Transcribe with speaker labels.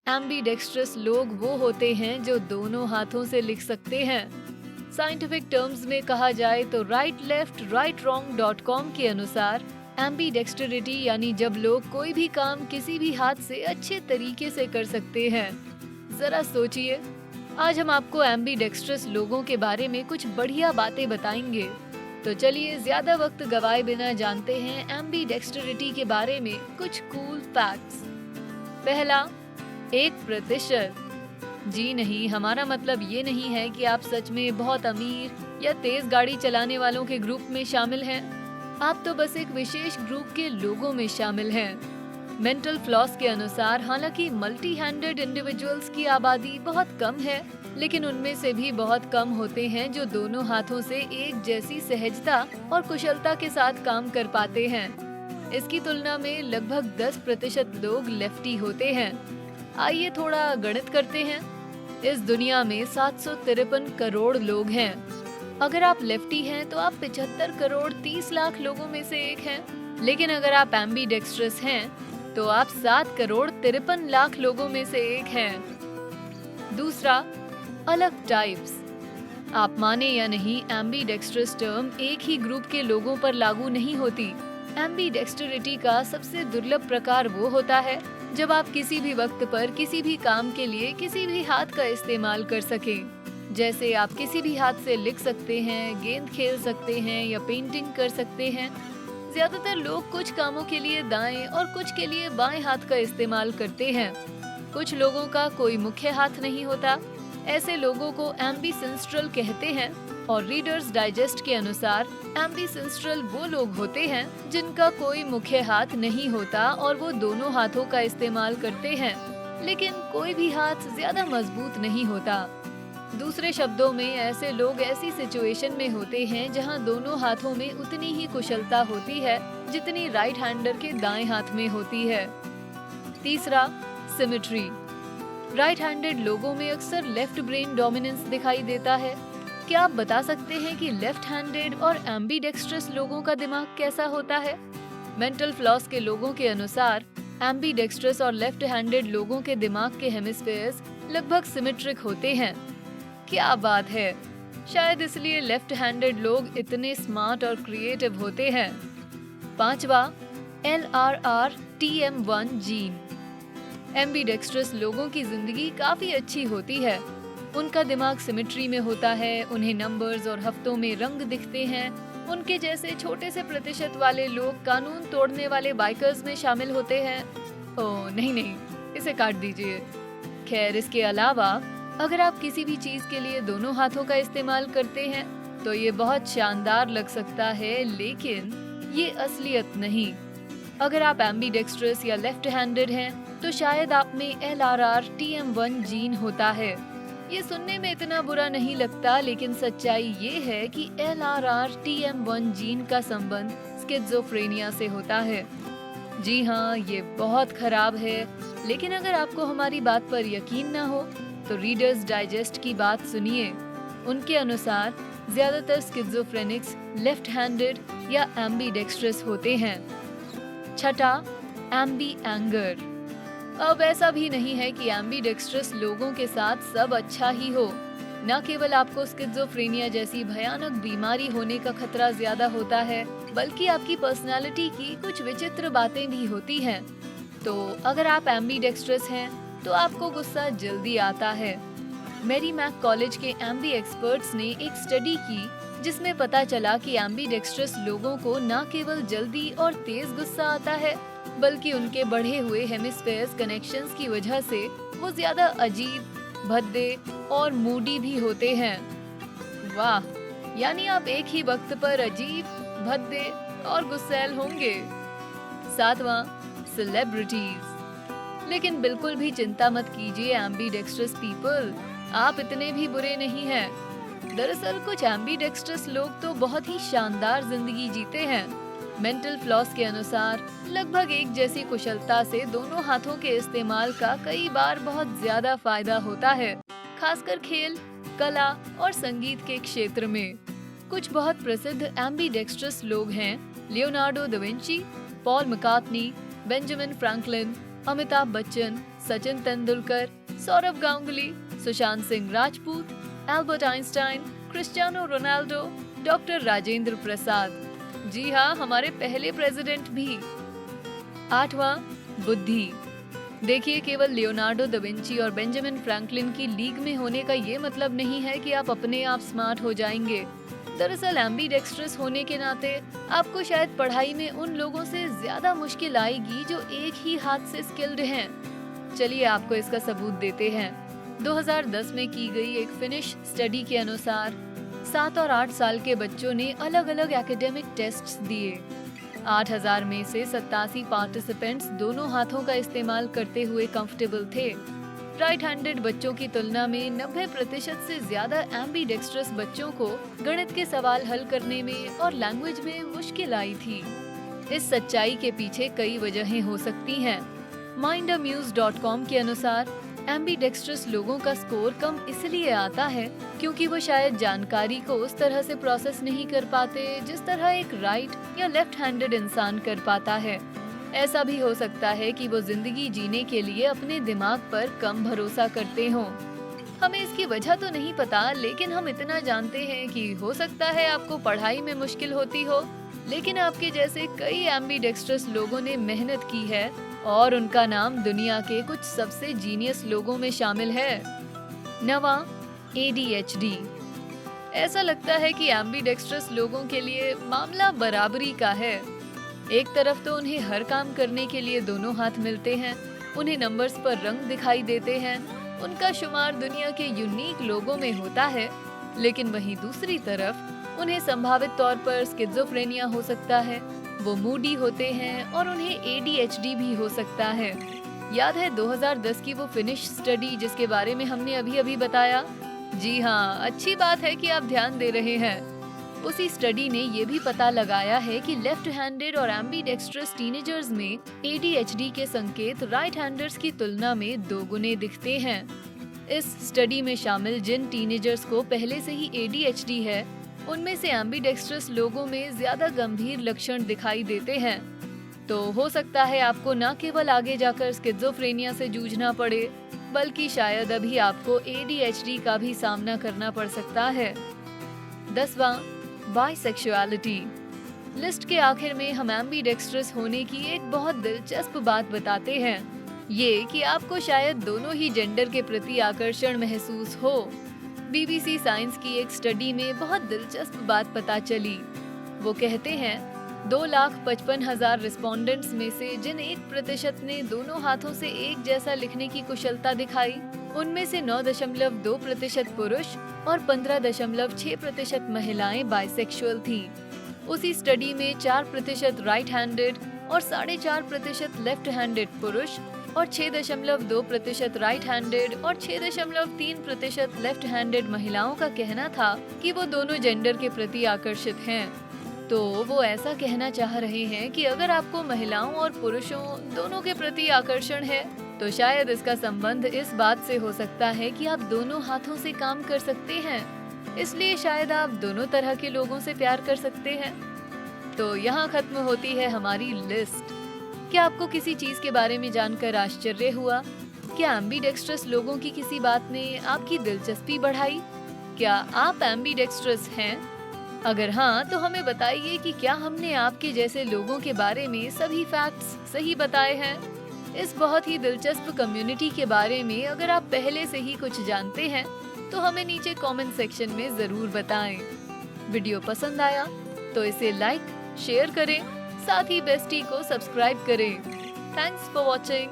Speaker 1: Ambidextrous लोग वो होते हैं जो दोनों हाथों से लिख सकते हैं। साइंटिफिक टर्म्स में कहा जाए तो rightleftwrong.com के अनुसार एम्बीडेक्स्टरिटी यानी जब लोग कोई भी काम किसी भी हाथ से अच्छे तरीके से कर सकते हैं। जरा सोचिए, आज हम आपको एम्बीडेक्स्ट्रस लोगों के बारे में कुछ बढ़िया बातें बताएंगे। तो चलिए ज्यादा वक्त गवाए बिना जानते हैं एम्बीडेक्स्टरिटी के बारे में कुछ कूल फैक्ट्स। पहला, 1%। जी नहीं, हमारा मतलब ये नहीं है कि आप सच में बहुत अमीर या तेज गाड़ी चलाने वालों के ग्रुप में शामिल हैं। आप तो बस एक विशेष ग्रुप के लोगों में शामिल हैं। मेंटल फ्लॉस के अनुसार हालांकि मल्टी हैंडेड इंडिविजुअल्स की आबादी बहुत कम है, लेकिन उनमें से भी बहुत कम होते हैं जो दोनों हाथों से एक जैसी सहजता और कुशलता के साथ काम कर पाते हैं। इसकी तुलना में लगभग 10% लोग लेफ्टी होते हैं। आइए थोड़ा गणित करते हैं। इस दुनिया में 753 करोड़ लोग हैं। अगर आप लेफ्टी हैं तो आप 75 करोड़ 30 लाख लोगों में से एक हैं। लेकिन अगर आप एम्बीडेक्स्ट्रस हैं तो आप 7 करोड़ 53 लाख लोगों में से एक हैं। दूसरा, अलग टाइप्स। आप माने या नहीं, एम्बीडेक्स्ट्रस टर्म एक ही ग्रुप के लोगों पर लागू नहीं होती। एम्बीडेक्स्टरिटी का सबसे दुर्लभ प्रकार वो होता है जब आप किसी भी वक्त पर किसी भी काम के लिए किसी भी हाथ का इस्तेमाल कर सकें। जैसे आप किसी भी हाथ से लिख सकते हैं, गेंद खेल सकते हैं या पेंटिंग कर सकते हैं। ज्यादातर लोग कुछ कामों के लिए दाएं और कुछ के लिए बाएं हाथ का इस्तेमाल करते हैं। कुछ लोगों का कोई मुख्य हाथ नहीं होता। ऐसे लोगों को एम्बीसेंस्ट्रल कहते हैं और रीडर्स डाइजेस्ट के अनुसार एम्बीसेंस्ट्रल वो लोग होते हैं जिनका कोई मुख्य हाथ नहीं होता और वो दोनों हाथों का इस्तेमाल करते हैं, लेकिन कोई भी हाथ ज्यादा मजबूत नहीं होता। दूसरे शब्दों में, ऐसे लोग ऐसी सिचुएशन में होते हैं जहां दोनों हाथों में उतनी ही कुशलता होती है जितनी राइट हैंडर के दाएं हाथ में होती है। तीसरा, सिमेट्री। राइट हैंडेड लोगों में अक्सर लेफ्ट ब्रेन डोमिनेंस दिखाई देता है। क्या आप बता सकते हैं कि लेफ्ट हैंडेड और एम्बीडेक्स्ट्रस लोगों का दिमाग कैसा होता है? मेंटल फ्लॉस के लोगों के अनुसार एम्बीडेक्स्ट्रस और लेफ्ट हैंडेड लोगों के दिमाग के हेमिस्फेयर्स लगभग सिमेट्रिक होते हैं। क्या बात है! शायद इसलिए लेफ्ट हैंडेड लोग इतने स्मार्ट और क्रिएटिव होते हैं। पांचवा, LRRTM1 जीन। एम्बीडेक्स्ट्रस लोगों की जिंदगी काफी अच्छी होती है। उनका दिमाग सिमेट्री में होता है, उन्हें नंबर्स और हफ्तों में रंग दिखते हैं। उनके जैसे छोटे से प्रतिशत वाले लोग कानून तोड़ने वाले बाइकर्स में शामिल होते हैं। ओह नहीं, इसे काट दीजिए। खैर, इसके अलावा अगर आप किसी भी चीज के लिए दोनों हाथों का इस्तेमाल करते हैं तो ये बहुत शानदार लग सकता है, लेकिन ये असलियत नहीं। अगर आप एम्बीडेक्स्ट्रस या लेफ्ट हैंडेड हैं तो शायद आप में LRRTM1 जीन होता है। ये सुनने में इतना बुरा नहीं लगता, लेकिन सच्चाई ये है कि LRRTM1 जीन का संबंध स्किज़ोफ्रेनिया से होता है। जी हाँ, ये बहुत खराब है, लेकिन अगर आपको हमारी बात पर यकीन ना हो तो रीडर्स डाइजेस्ट की बात सुनिए। उनके अनुसार ज्यादातर स्किज़ोफ्रेनिक्स लेफ्ट हैंडेड या एम्बीडेक्स्ट्रस होते हैं। छठा, एम्बी एंगर। अब ऐसा भी नहीं है कि एम्बीडेक्स्ट्रस लोगों के साथ सब अच्छा ही हो। न केवल आपको स्किज़ोफ्रेनिया जैसी भयानक बीमारी होने का खतरा ज्यादा होता है, बल्कि आपकी पर्सनालिटी की कुछ विचित्र बातें भी होती हैं। तो अगर आप एम्बीडेक्स्ट्रस हैं तो आपको गुस्सा जल्दी आता है। मैरी मैक कॉलेज के एम्बी एक्सपर्ट्स ने एक स्टडी की जिसमें पता चला कि एम्बीडेक्स्ट्रस लोगों को न केवल जल्दी और तेज गुस्सा आता है, बल्कि उनके बढ़े हुए हेमिस्फेयर्स कनेक्शंस की वजह से वो ज्यादा अजीब, भद्दे और मूडी भी होते हैं। वाह, यानी आप एक ही वक्त पर अजीब, भद्दे और गुस्सैल होंगे। सातवां, सेलिब्रिटीज। लेकिन बिल्कुल भी चिंता मत कीजिए एम्बीडेक्स्ट्रस पीपल, आप इतने भी बुरे नहीं हैं। दरअसल कुछ एम्बीडेक्स्ट्रस लोग तो बहुत ही शानदार जिंदगी जीते हैं। मेंटल फ्लॉस के अनुसार लगभग एक जैसी कुशलता से दोनों हाथों के इस्तेमाल का कई बार बहुत ज्यादा फायदा होता है, खासकर खेल, कला और संगीत के क्षेत्र में। कुछ बहुत प्रसिद्ध एम्बीडेक्स्ट्रस लोग हैं Leonardo da Vinci, Paul McCartney, Benjamin Franklin, Amitabh Bachchan, Sachin Tendulkar, Sourav Ganguly, Sushant Singh Rajput, Albert Einstein, Cristiano Ronaldo, doctor Rajendra Prasad. जी हाँ, हमारे पहले प्रेसिडेंट भी। 8वां, बुद्धि। देखिए, केवल लियोनार्डो दा विंची और बेंजामिन फ्रैंकलिन की लीग में होने का ये मतलब नहीं है कि आप अपने आप स्मार्ट हो जाएंगे। दरअसल एम्बीडेक्स्ट्रस होने के नाते आपको शायद पढ़ाई में उन लोगों से ज्यादा मुश्किल आएगी जो एक ही हाथ से स्किल्ड हैं। चलिए आपको इसका सबूत देते हैं। 2010 में की गई एक फिनिश स्टडी के अनुसार 7 और 8 साल के बच्चों ने अलग अलग एकेडमिक टेस्ट्स दिए। 8000 में से 87 पार्टिसिपेंट्स दोनों हाथों का इस्तेमाल करते हुए कंफर्टेबल थे। राइट हैंडेड बच्चों की तुलना में 90% से ज्यादा एम्बीडेक्स्ट्रस बच्चों को गणित के सवाल हल करने में और लैंग्वेज में मुश्किल आई थी। इस सच्चाई के पीछे कई वजहें हो सकती हैं। mindamuse.com के अनुसार एम्बीडेक्स्ट्रस लोगों का स्कोर कम इसलिए आता है क्योंकि वो शायद जानकारी को उस तरह से प्रोसेस नहीं कर पाते जिस तरह एक राइट या लेफ्ट हैंडेड इंसान कर पाता है। ऐसा भी हो सकता है कि वो जिंदगी जीने के लिए अपने दिमाग पर कम भरोसा करते हों। हमें इसकी वजह तो नहीं पता, लेकिन हम इतना जानते हैं कि हो सकता है आपको पढ़ाई में मुश्किल होती हो, लेकिन आपके जैसे कई एम्बीडेक्स्ट्रस लोगों ने मेहनत की है और उनका नाम दुनिया के कुछ सबसे जीनियस लोगों में शामिल है। 9वां, ADHD। ऐसा लगता है कि एम्बीडेक्स्ट्रस लोगों के लिए मामला बराबरी का है। एक तरफ तो उन्हें हर काम करने के लिए दोनों हाथ मिलते हैं, उन्हें नंबर्स पर रंग दिखाई देते हैं, उनका शुमार दुनिया के यूनिक लोगों में होता है, लेकिन वहीं दूसरी तरफ उन्हें संभावित तौर पर स्किज़ोफ्रेनिया हो सकता है, वो मूडी होते हैं और उन्हें ADHD भी हो सकता है। याद है 2010 की वो फिनिश स्टडी जिसके बारे में हमने अभी अभी बताया? जी हाँ, अच्छी बात है कि आप ध्यान दे रहे हैं। उसी स्टडी ने ये भी पता लगाया है कि लेफ्ट हैंडेड और एम्बीडेक्स्ट्रस टीनेजर्स में ADHD के संकेत राइट हैंडर्स की तुलना में 2 गुने दिखते हैं। इस स्टडी में शामिल जिन टीनेजर्स को पहले से ही ADHD है, उनमें से एम्बीडेक्स्ट्रस लोगों में ज्यादा गंभीर लक्षण दिखाई देते हैं। तो हो सकता है आपको न केवल आगे जाकर स्किज़ोफ्रेनिया से जूझना पड़े, बल्कि शायद अभी आपको ADHD का भी सामना करना पड़ सकता है। 10वां, बाइसेक्सुअलिटी। लिस्ट के आखिर में हम एम्बीडेक्स्ट्रस होने की एक बहुत दिलचस्प बात बताते हैं, ये कि आपको शायद दोनों ही जेंडर के प्रति आकर्षण महसूस हो। BBC साइंस की एक स्टडी में बहुत दिलचस्प बात पता चली। वो कहते हैं 2,55,000 रिस्पोंडेंट्स में से जिन 1% ने दोनों हाथों से एक जैसा लिखने की कुशलता दिखाई, उनमें से 9.2% पुरुष और 15.6% महिलाएं बाइसेक्सुअल थीं। उसी स्टडी में 4% राइट हैंडेड और 4.5% लेफ्ट हैंडेड पुरुष और 6.2% राइट हैंडेड और 6.3% लेफ्ट हैंडेड महिलाओं का कहना था कि वो दोनों जेंडर के प्रति आकर्षित हैं। तो वो ऐसा कहना चाह रहे हैं कि अगर आपको महिलाओं और पुरुषों दोनों के प्रति आकर्षण है, तो शायद इसका संबंध इस बात से हो सकता है कि आप दोनों हाथों से काम कर सकते हैं, इसलिए शायद आप दोनों तरह के लोगों से प्यार कर सकते हैं। तो यहाँ खत्म होती है हमारी लिस्ट। क्या आपको किसी चीज के बारे में जानकर आश्चर्य हुआ? क्या एम्बीडेक्स्ट्रस लोगों की किसी बात ने आपकी दिलचस्पी बढ़ाई? क्या आप एम्बीडेक्स्ट्रस हैं? अगर हाँ, तो हमें बताइए कि क्या हमने आपके जैसे लोगों के बारे में सभी फैक्ट्स सही बताए हैं? इस बहुत ही दिलचस्प कम्युनिटी के बारे में अगर आप पहले से ही कुछ जानते हैं, तो हमें नीचे कमेंट सेक्शन में जरूर बताएं। वीडियो पसंद आया तो इसे लाइक, शेयर करें, साथ ही बेस्टी को सब्सक्राइब करें। Thanks for watching.